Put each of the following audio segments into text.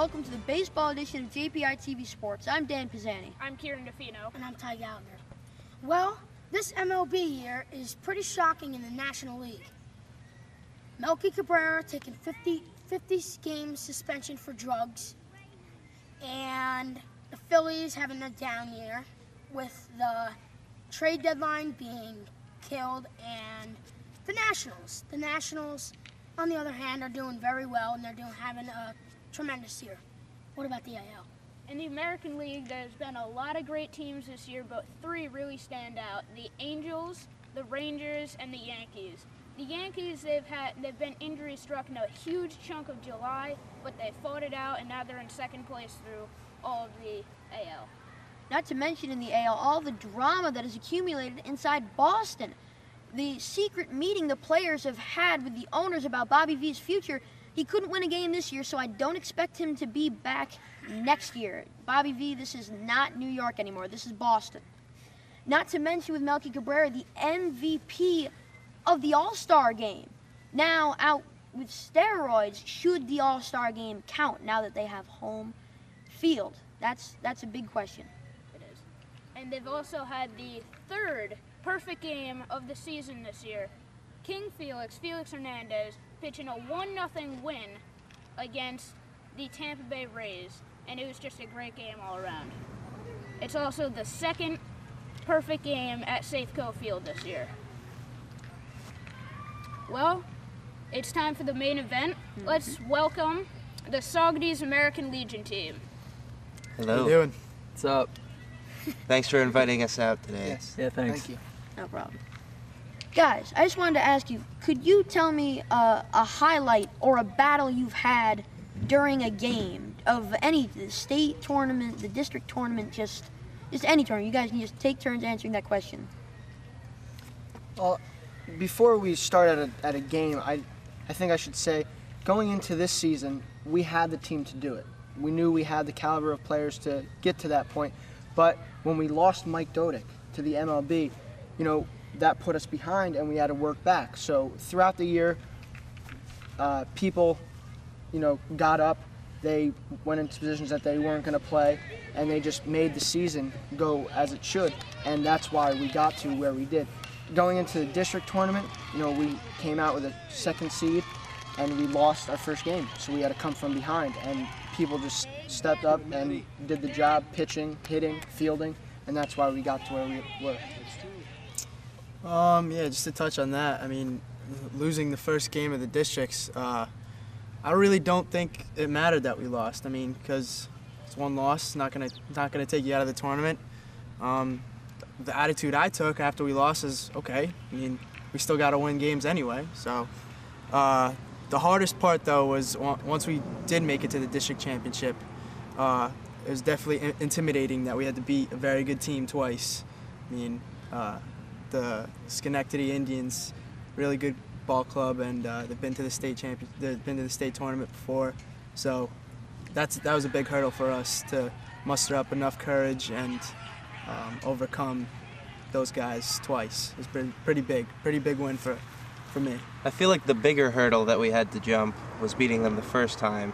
welcome to the baseball edition of JPI TV Sports. I'm Dan Pisani. I'm Kieran and And I'm Ty Gallagher. Well, this MLB year is pretty shocking in the National League. Melky Cabrera taking 50 game suspension for drugs, and the Phillies having a down year with the trade deadline being killed, and the Nationals, on the other hand, are doing very well, and they're having a tremendous year. What about the AL? In the American League, there's been a lot of great teams this year, but three really stand out: the Angels, the Rangers, and the Yankees. The Yankees, they've been injury struck in a huge chunk of July, but they fought it out, and now they're in second place through all of the AL. Not to mention in the AL, all the drama that has accumulated inside Boston. The secret meeting the players have had with the owners about Bobby V's future. He couldn't win a game this year, so I don't expect him to be back next year. Bobby V, this is not New York anymore. This is Boston. Not to mention with Melky Cabrera, the MVP of the All-Star game. Now out with steroids, should the All-Star game count now that they have home field? That's a big question. It is. And they've also had the third perfect game of the season this year. Felix Hernandez, pitching a 1-0 win against the Tampa Bay Rays, and it was just a great game all around. It's also the second perfect game at Safeco Field this year. Well, it's time for the main event. Let's welcome the Saugerties American Legion team. Hello. How you doing? What's up? Thanks for inviting us out today. Yes. Yeah, thanks. Thank you. No problem. Guys, I just wanted to ask you, could you tell me a highlight or a battle you've had during a game of any, the state tournament, the district tournament, just any tournament? You guys can just take turns answering that question. Well, before we start at a game, I think I should say, going into this season, we had the team to do it. We knew we had the caliber of players to get to that point, but when we lost Mike Dodick to the MLB, that put us behind, and we had to work back. So throughout the year, people, got up. They went into positions that they weren't going to play, and they just made the season go as it should, and that's why we got to where we did. Going into the district tournament, we came out with a second seed, and we lost our first game, so we had to come from behind, and people just stepped up and did the job, pitching, hitting, fielding, and that's why we got to where we were. Yeah, just to touch on that, I mean, losing the first game of the districts, I really don't think it mattered that we lost. I mean, because it's one loss, not gonna take you out of the tournament. The attitude I took after we lost is, okay, I mean, we still got to win games anyway. So the hardest part, though, was once we did make it to the district championship, it was definitely intimidating that we had to beat a very good team twice. I mean, the Schenectady Indians, really good ball club, and they've been to the state tournament before. So that was a big hurdle for us to muster up enough courage and overcome those guys twice. It's been pretty big win for me. I feel like the bigger hurdle that we had to jump was beating them the first time,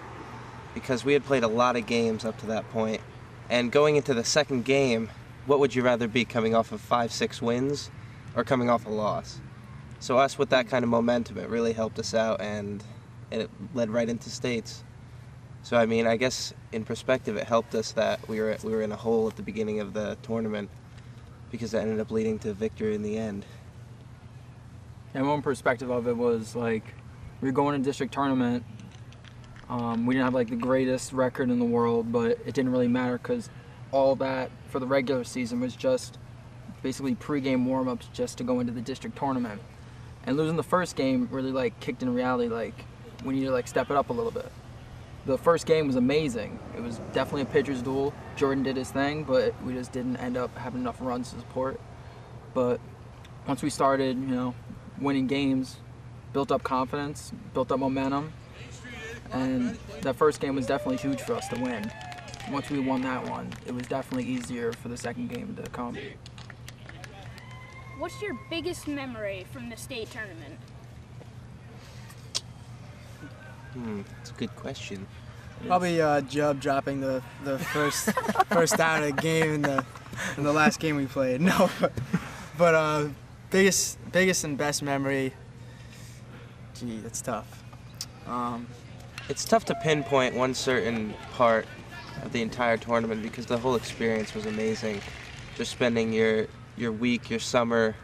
because we had played a lot of games up to that point. And going into the second game, what would you rather be, coming off of 5-6 wins or coming off a loss? So us, with that kind of momentum, it really helped us out, and it led right into states. So I mean, I guess in perspective, it helped us that we were in a hole at the beginning of the tournament, because it ended up leading to victory in the end. And one perspective of it was, like, we were going to district tournament. We didn't have like the greatest record in the world, but it didn't really matter because all that for the regular season was just basically pre-game warm-ups just to go into the district tournament. And losing the first game really like kicked in reality, like we need to like step it up a little bit. The first game was amazing. It was definitely a pitcher's duel. Jordan did his thing, but we just didn't end up having enough runs to support. But once we started, winning games, built up confidence, built up momentum, and that first game was definitely huge for us to win. Once we won that one, it was definitely easier for the second game to come. What's your biggest memory from the state tournament? That's a good question. Probably Jubb dropping the first out of the game in the last game we played. No, but biggest and best memory. Gee, that's tough. It's tough to pinpoint one certain part of the entire tournament because the whole experience was amazing. Just spending your week, your summer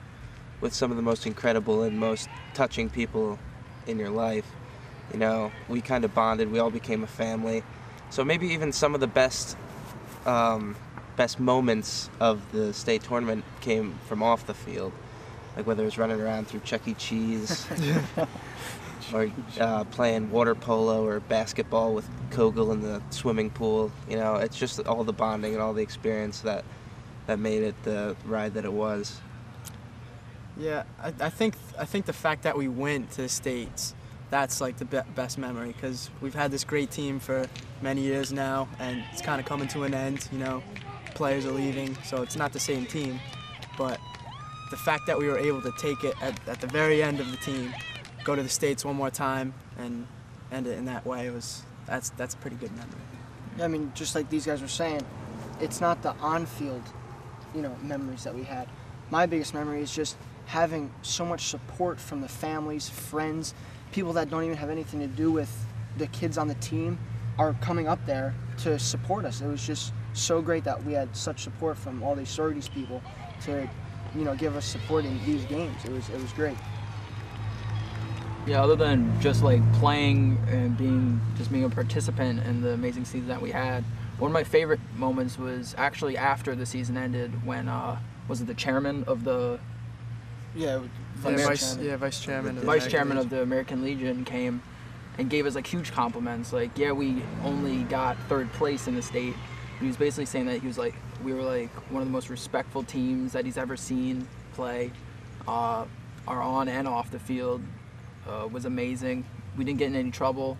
with some of the most incredible and most touching people in your life. You know, we kind of bonded, we all became a family. So maybe even some of the best moments of the state tournament came from off the field. Like whether it was running around through Chuck E. Cheese or playing water polo or basketball with Kogel in the swimming pool. You know, it's just all the bonding and all the experience that made it the ride that it was. Yeah, I think the fact that we went to the States, that's like the best memory, because we've had this great team for many years now, and it's kind of coming to an end. You know, players are leaving, so it's not the same team. But the fact that we were able to take it at the very end of the team, go to the States one more time, and end it in that way, that's a pretty good memory. I mean, just like these guys were saying, it's not the on-field, memories that we had. My biggest memory is just having so much support from the families, friends, people that don't even have anything to do with the kids on the team are coming up there to support us. It was just so great that we had such support from all these Saugerties people to, give us support in these games. It was great. Yeah, other than just like playing and being a participant in the amazing season that we had, one of my favorite moments was actually after the season ended when was it the chairman of the vice chairman of the American Legion came and gave us like huge compliments. Like, yeah, we only got third place in the state. But he was basically saying that we were like one of the most respectful teams that he's ever seen play, are on and off the field. Was amazing. We didn't get in any trouble.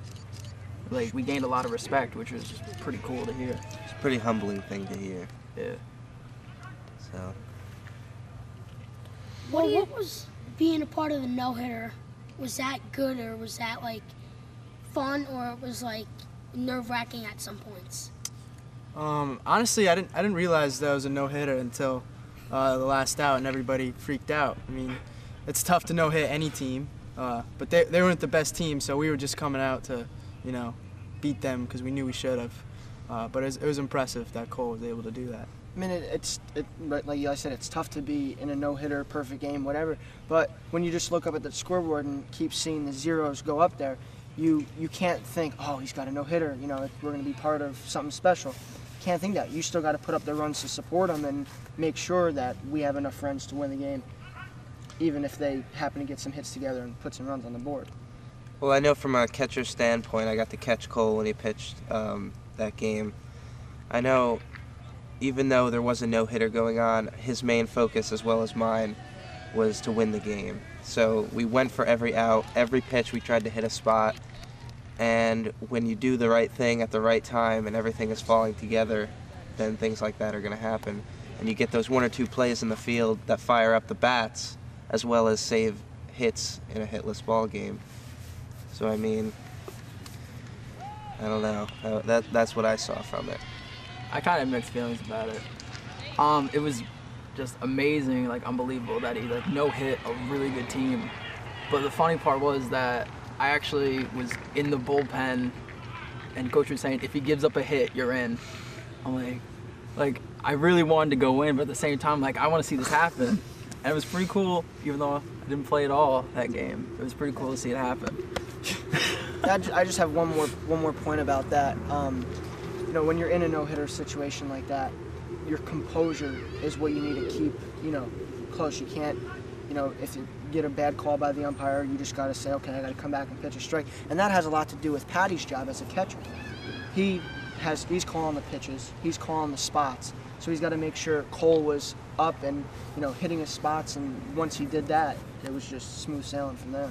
Like, we gained a lot of respect, which was pretty cool to hear. It's a pretty humbling thing to hear. Yeah. So. Well, what was being a part of the no-hitter? Was that good, or was that like fun, or it was like nerve-wracking at some points? Honestly, I didn't realize that was a no-hitter until the last out, and everybody freaked out. I mean, it's tough to no-hit any team, but they weren't the best team, so we were just coming out to, beat them because we knew we should have. But it was impressive that Cole was able to do that. I mean, but like I said, it's tough to be in a no-hitter, perfect game, whatever. But when you just look up at the scoreboard and keep seeing the zeros go up there, you can't think, oh, he's got a no-hitter. We're going to be part of something special. You can't think that. You still got to put up the runs to support him and make sure that we have enough runs to win the game, even if they happen to get some hits together and put some runs on the board. Well, I know from a catcher's standpoint, I got to catch Cole when he pitched that game. I know, even though there was a no-hitter going on, his main focus, as well as mine, was to win the game. So we went for every out, every pitch we tried to hit a spot, and when you do the right thing at the right time and everything is falling together, then things like that are going to happen. And you get those one or two plays in the field that fire up the bats, as well as save hits in a hitless ball game. So, I mean, I don't know. That's what I saw from it. I kind of have mixed feelings about it. It was just amazing, like unbelievable that he no-hit a really good team. But the funny part was that I actually was in the bullpen, and coach was saying, if he gives up a hit, you're in. I'm like I really wanted to go in, but at the same time, I want to see this happen. And it was pretty cool, even though I didn't play at all that game. It was pretty cool to see it happen. I just have one more point about that. When you're in a no-hitter situation like that, your composure is what you need to keep, close. You can't, if you get a bad call by the umpire, you just got to say, okay, I got to come back and pitch a strike. And that has a lot to do with Patty's job as a catcher. He's calling the pitches, he's calling the spots. So he's got to make sure Cole was up and, hitting his spots. And once he did that, it was just smooth sailing from there.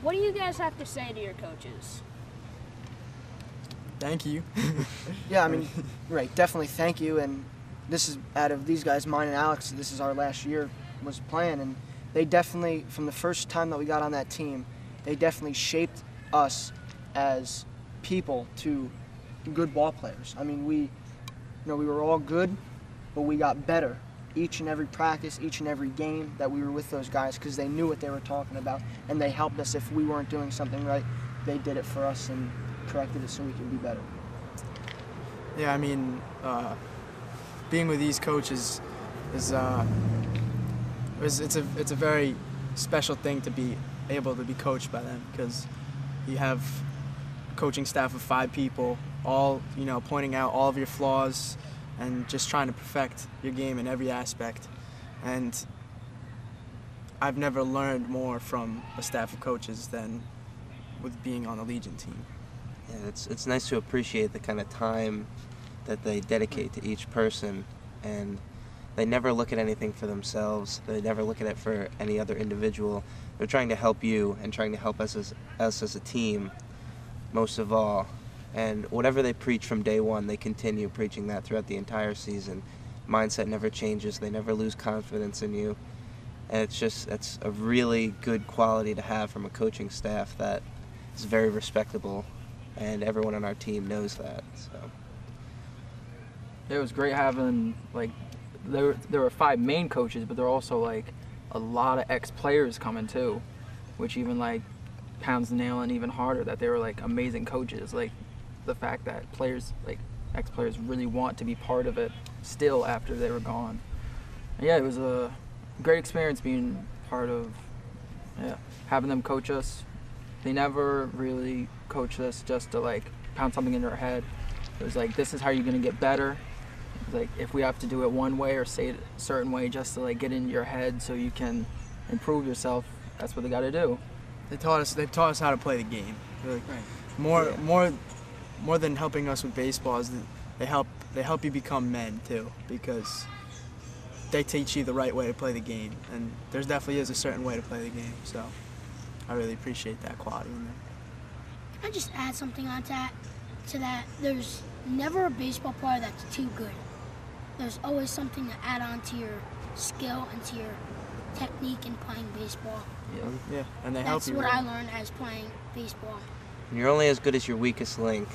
What do you guys have to say to your coaches? Thank you. Yeah, I mean, right, definitely thank you. And this is, out of these guys, mine and Alex, this is our last year was playing. And they definitely, from the first time that we got on that team, they definitely shaped us as people to good ball players. I mean, we were all good, but we got better each and every practice, each and every game that we were with those guys, because they knew what they were talking about, and they helped us. If we weren't doing something right, they did it for us and corrected it so we could be better. Yeah, I mean, being with these coaches it's a very special thing to be able to be coached by them, because you have a coaching staff of 5 people, all pointing out all of your flaws and just trying to perfect your game in every aspect. And I've never learned more from a staff of coaches than with being on the Legion team. Yeah, it's nice to appreciate the kind of time that they dedicate to each person, and they never look at anything for themselves. They never look at it for any other individual. They're trying to help you and trying to help us as a team, most of all. And whatever they preach from day one, they continue preaching that throughout the entire season. Mindset never changes. They never lose confidence in you. And it's a really good quality to have from a coaching staff that is very respectable, and everyone on our team knows that. So it was great having, like, there were 5 main coaches, but there were also like a lot of ex-players coming too, which even like pounds the nail in even harder that they were like amazing coaches. Like the fact that players, like ex-players, really want to be part of it still after they were gone. And yeah, it was a great experience being part of, having them coach us. They never really coached us just to like pound something in our head. It was like, this is how you're gonna get better. It was like, if we have to do it one way or say it a certain way just to like get into your head so you can improve yourself, that's what they got to do. They've taught us how to play the game. Like, more than helping us with baseball, is they help you become men too, because they teach you the right way to play the game, and there definitely is a certain way to play the game. So I really appreciate that quality in there. Can I just add something on to that? There's never a baseball player that's too good. There's always something to add on to your skill and to your technique in playing baseball. Yeah, and they help you. That's what I learned as playing baseball. you're only as good as your weakest link.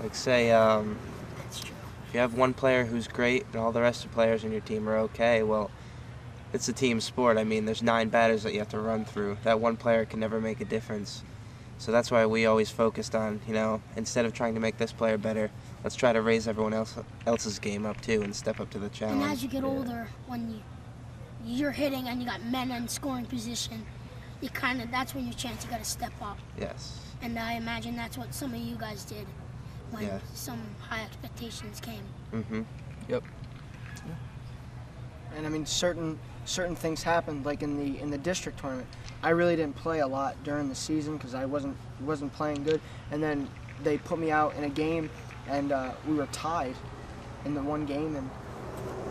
Like say, That's true. if you have one player who's great and all the rest of the players in your team are okay, well, it's a team sport. I mean, there's 9 batters that you have to run through. That one player can never make a difference. So that's why we always focused on, instead of trying to make this player better, let's try to raise everyone else's game up too and step up to the challenge. And as you get older, when you're hitting and you got men in scoring position, that's when your chance you got to step up. Yes. And I imagine that's what some of you guys did when some high expectations came. Mm-hmm. Yep. And I mean, certain things happened, like in the district tournament. I really didn't play a lot during the season because I wasn't playing good. And then they put me out in a game, and we were tied in the one game, and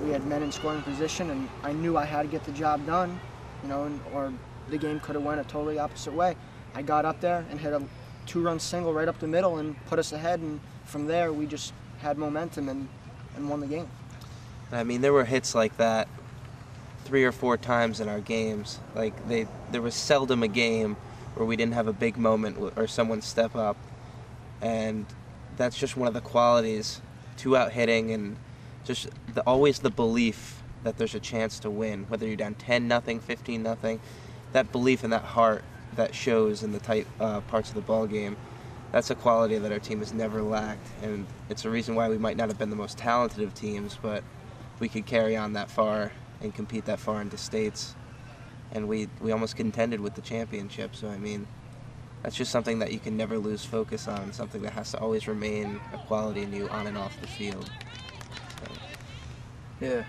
we had men in scoring position, and I knew I had to get the job done, or the game could have went a totally opposite way. I got up there and hit a 2-run single right up the middle and put us ahead, and from there we just had momentum and won the game. I mean, there were hits like that 3 or 4 times in our games. Like there was seldom a game where we didn't have a big moment or someone step up, and that's just one of the qualities to out hitting, and just always the belief that there's a chance to win, whether you're down 10-0, 15-0. That belief and that heart that shows in the tight parts of the ball game. That's a quality that our team has never lacked, and it's a reason why we might not have been the most talented of teams, but we could carry on that far and compete that far into states, and we almost contended with the championship. So I mean, that's just something that you can never lose focus on, something that has to always remain a quality in you on and off the field. So. Yeah,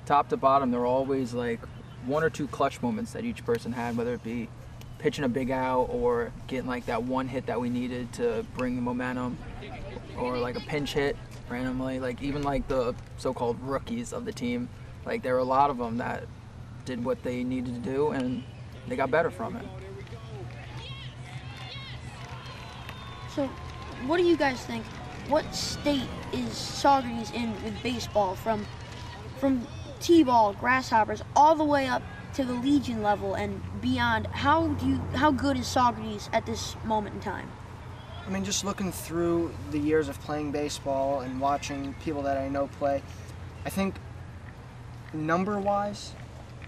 top to bottom, there were always like 1 or 2 clutch moments that each person had, whether it be pitching a big out or getting like that one hit that we needed to bring the momentum, or like a pinch hit randomly. Like even like the so-called rookies of the team, like there were a lot of them that did what they needed to do and they got better from it. So, what do you guys think? What state is Saugerties in with baseball, from T-ball, grasshoppers, all the way up to the Legion level and beyond? How good is Saugerties at this moment in time? I mean, just looking through the years of playing baseball and watching people that I know play, I think number-wise,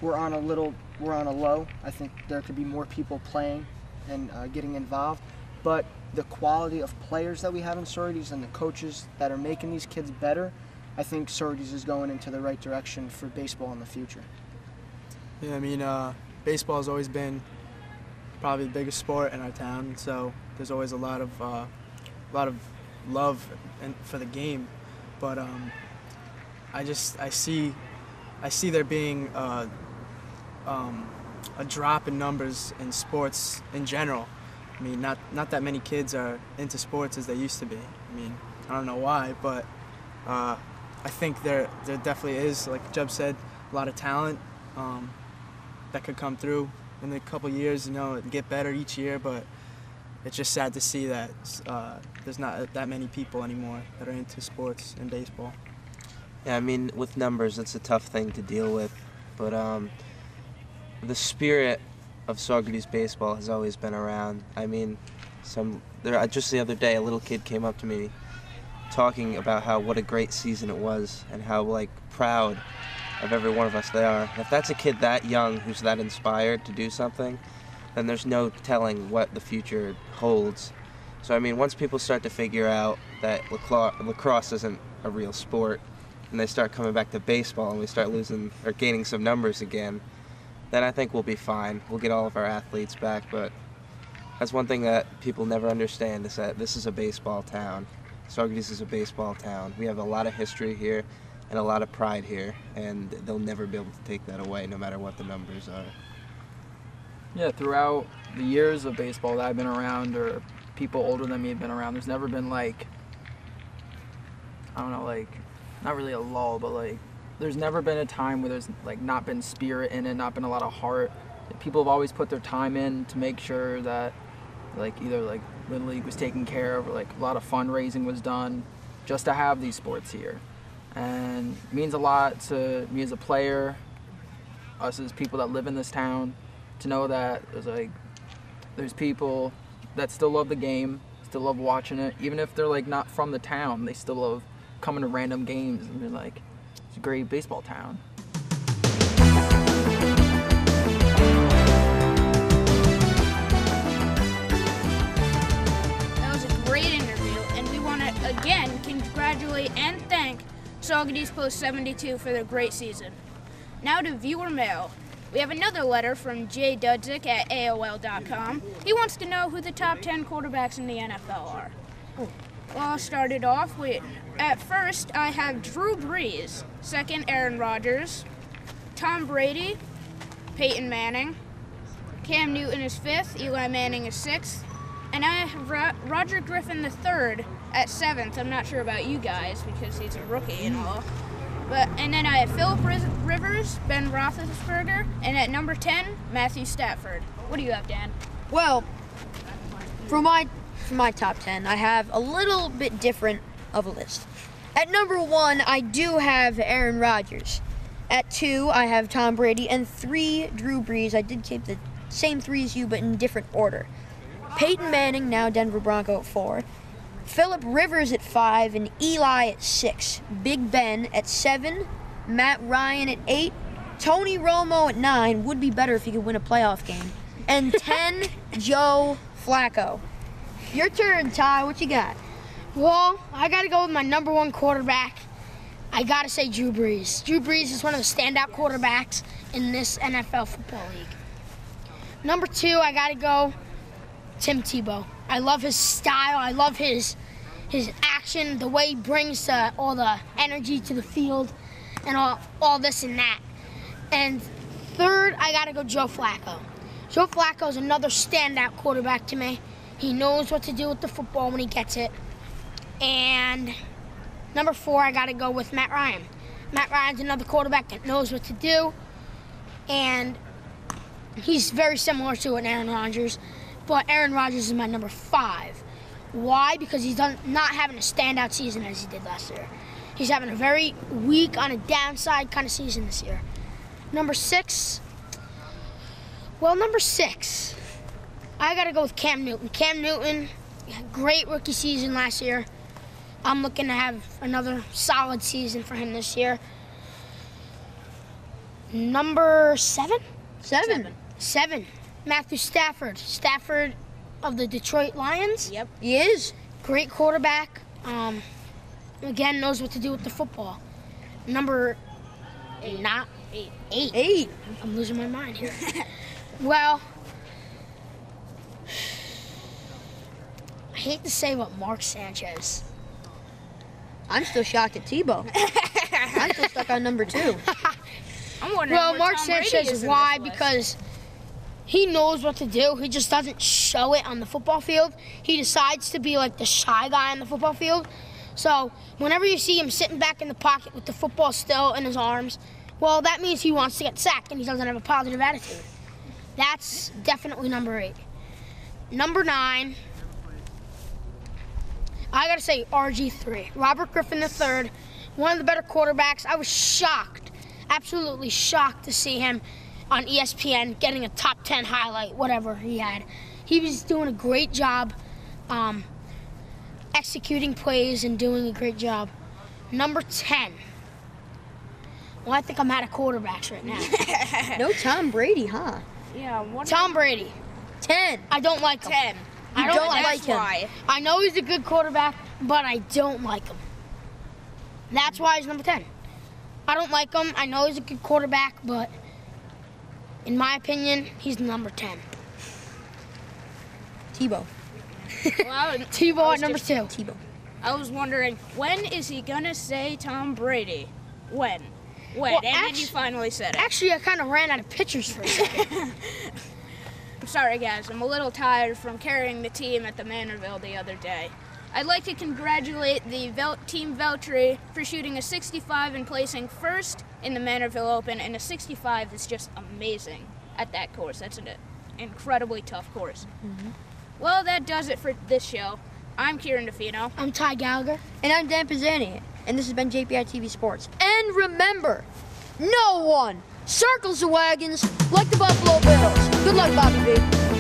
we're on a low. I think there could be more people playing and getting involved, but the quality of players that we have in Saugerties and the coaches that are making these kids better, I think Saugerties is going into the right direction for baseball in the future. Yeah, I mean, baseball has always been probably the biggest sport in our town, so there's always a lot of love for the game. But I see there being a drop in numbers in sports in general. I mean, not that many kids are into sports as they used to be. I mean, I don't know why, but I think there definitely is, like Jeb said, a lot of talent that could come through in a couple years, you know, and get better each year, but it's just sad to see that there's not that many people anymore that are into sports and baseball. Yeah, I mean, with numbers, it's a tough thing to deal with, but the spirit of Saugerties baseball has always been around. I mean, just the other day, a little kid came up to me talking about what a great season it was and how, like, proud of every one of us they are. If that's a kid that young who's that inspired to do something, then there's no telling what the future holds. So I mean, once people start to figure out that lacrosse isn't a real sport, and they start coming back to baseball and we start gaining some numbers again, then I think we'll be fine. We'll get all of our athletes back, but that's one thing that people never understand, is that this is a baseball town. Saugerties is a baseball town. We have a lot of history here and a lot of pride here, and they'll never be able to take that away, no matter what the numbers are. Yeah, throughout the years of baseball that I've been around, or people older than me have been around, there's never been, like, I don't know, like, not really a lull, but, like, there's never been a time where there's, like, not been spirit in it, not been a lot of heart. People have always put their time in to make sure that, like, either, like, Little League was taken care of, or, like, a lot of fundraising was done just to have these sports here. And it means a lot to me as a player, us as people that live in this town, to know that there's people that still love the game, still love watching it, even if they're, like, not from the town. They still love coming to random games and being like, it's a great baseball town. That was a great interview, and we want to again congratulate and thank Saugerties Post 72 for their great season. Now to viewer mail. We have another letter from Jay Dudzik at AOL.com. He wants to know who the top 10 quarterbacks in the NFL are. Well, I'll start it off with, at first, I have Drew Brees. Second, Aaron Rodgers. Tom Brady. Peyton Manning. Cam Newton is fifth. Eli Manning is sixth. And I have Roger Griffin III at seventh. I'm not sure about you guys because he's a rookie and all. And then I have Philip Rivers, Ben Roethlisberger, and at number 10, Matthew Stafford. What do you have, Dan? Well, for my top 10, I have a little bit different of a list. At number 1, I do have Aaron Rodgers. At 2, I have Tom Brady, and 3, Drew Brees. I did keep the same 3 as you, but in different order. Peyton Manning, now Denver Bronco, at 4. Philip Rivers at 5 and Eli at 6. Big Ben at 7. Matt Ryan at 8. Tony Romo at 9. Would be better if he could win a playoff game. And 10, Joe Flacco. Your turn, Ty. What you got? Well, I got to go with my number 1 quarterback. I got to say Drew Brees. Drew Brees is one of the standout quarterbacks in this NFL football league. Number 2, I got to go Tim Tebow. I love his style. I love his action, the way he brings all the energy to the field, and all this and that. And 3rd, I got to go Joe Flacco. Joe Flacco is another standout quarterback to me. He knows what to do with the football when he gets it. And number 4, I got to go with Matt Ryan. Matt Ryan's another quarterback that knows what to do, and he's very similar to an Aaron Rodgers. But Aaron Rodgers is my number 5. Why? Because he's not having a standout season as he did last year. He's having a very weak, on a downside kind of season this year. Number 6. Well, number 6, I got to go with Cam Newton. Cam Newton great rookie season last year. I'm looking to have another solid season for him this year. Number 7? 7. Matthew Stafford. Stafford of the Detroit Lions. Yep. He is. Great quarterback. Again, knows what to do with the football. Number 8. I'm losing my mind here. Well, I hate to say what Mark Sanchez. I'm still shocked at Tebow. I'm still stuck on number 2. I'm wondering Well, where Mark Tom Brady Sanchez is in why? this list. Because he knows what to do. He just doesn't show it on the football field. He decides to be like the shy guy on the football field. So whenever you see him sitting back in the pocket with the football still in his arms, well, that means he wants to get sacked and he doesn't have a positive attitude. That's definitely number 8. Number 9, I gotta say RG3, Robert Griffin III, one of the better quarterbacks. I was shocked, absolutely shocked to see him on ESPN getting a top 10 highlight, whatever he had. He was doing a great job executing plays and doing a great job. Number 10. Well, I think I'm out of quarterbacks right now. No Tom Brady, huh? Yeah, what Tom Brady. 10. I don't like him. 10. I don't like That's him. why. I know he's a good quarterback, but I don't like him. That's why he's number 10. I don't like him. I know he's a good quarterback, but in my opinion, he's number 10. Tebow. Well, Tebow at number 2. Tebow. I was wondering, when is he gonna say Tom Brady? When? Well, And then you finally said it. Actually, I kind of ran out of pictures for a second. I'm sorry, guys. I'm a little tired from carrying the team at the Manorville the other day. I'd like to congratulate the Team Veltri for shooting a 65 and placing first in the Manorville Open, and a 65 is just amazing at that course. That's an incredibly tough course. Well, that does it for this show. I'm Kieran DeFino. I'm Ty Gallagher. And I'm Dan Pizzani. And this has been JPI TV Sports. And remember, no one circles the wagons like the Buffalo Bills. Good luck, Bobby V.